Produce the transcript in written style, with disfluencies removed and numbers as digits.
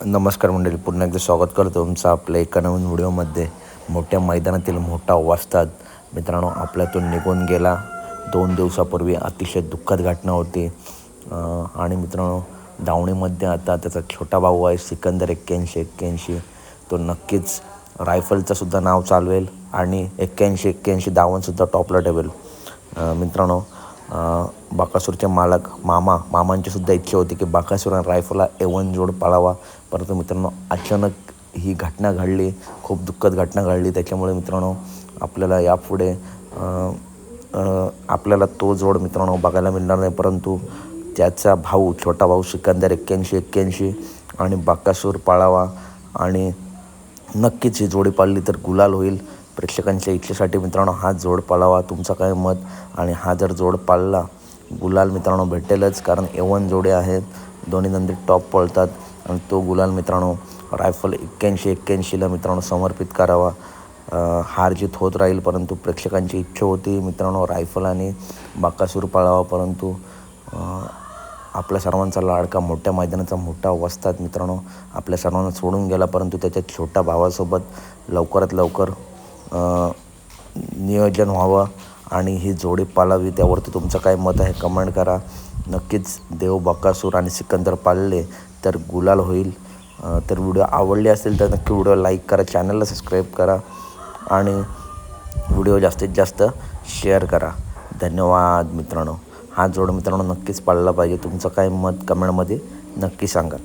नमस्कार मंडळी, पुन्हा एकदा स्वागत करतो तुमचं आपल्या एका नवीन व्हिडिओमध्ये. मोठ्या मैदानातील मोठा वस्ताद मित्रांनो आपल्यातून निघून गेला. 2 दिवसापूर्वी अतिशय दुःखद घटना होती. आणि मित्रांनो धावणीमध्ये आता त्याचा छोटा भाऊ आहे सिकंदर 81 तो नक्कीच रायफलचंसुद्धा नाव चालवेल आणि 81 धावांसुद्धा टॉपला ठेवेल. मित्रांनो बकासूरचे मालक मामांचीसुद्धा इच्छा होती की बकासूर आणि रायफलला A1 जोड पाळावा, परंतु मित्रांनो अचानक ही घटना घडली, खूप दुःखद घटना घडली. त्याच्यामुळे मित्रांनो आपल्याला यापुढे आपल्याला तो जोड मित्रांनो बघायला मिळणार नाही, परंतु त्याचा भाऊ छोटा भाऊ सिकंदर 81 आणि बकासूर पाळावा आणि नक्कीच ही जोडी पाळली तर गुलाल होईल. प्रेक्षकांच्या इच्छेसाठी मित्रांनो हा जोड पाळावा. तुमचं काय मत? आणि हा जर जोड पाळला गुलाल मित्रांनो भेटेलच, कारण A1 जोडे आहेत, दोन्ही नंदी टॉप पळतात आणि तो गुलाल मित्रांनो रायफल 81ला मित्रांनो समर्पित करावा. हार जीत होत राहील, परंतु प्रेक्षकांची इच्छा होती मित्रांनो रायफल आणि बकासूर पाळावा, परंतु आपल्या सर्वांचा लाडका मोठ्या मैदानाचा मोठा वस्ताद मित्रांनो आपल्या सर्वांना सोडून गेला. परंतु त्याच्या छोट्या भावासोबत लवकरात लवकर नियोजन व्हावं आणि ही जोडी पाळावी. त्यावरती तुमचं काय मत आहे कमेंट करा. नक्कीच देव बकासूर आणि सिकंदर पाळले तर गुलाल होईल. तर व्हिडिओ आवडले असेल तर नक्की व्हिडिओ लाईक करा, चॅनलला सबस्क्राईब करा आणि व्हिडिओ जास्तीत जास्त शेअर करा. धन्यवाद मित्रांनो. हा जोड मित्रांनो नक्कीच पाळला पाहिजे. तुमचं काय मत कमेंटमध्ये नक्की सांगा.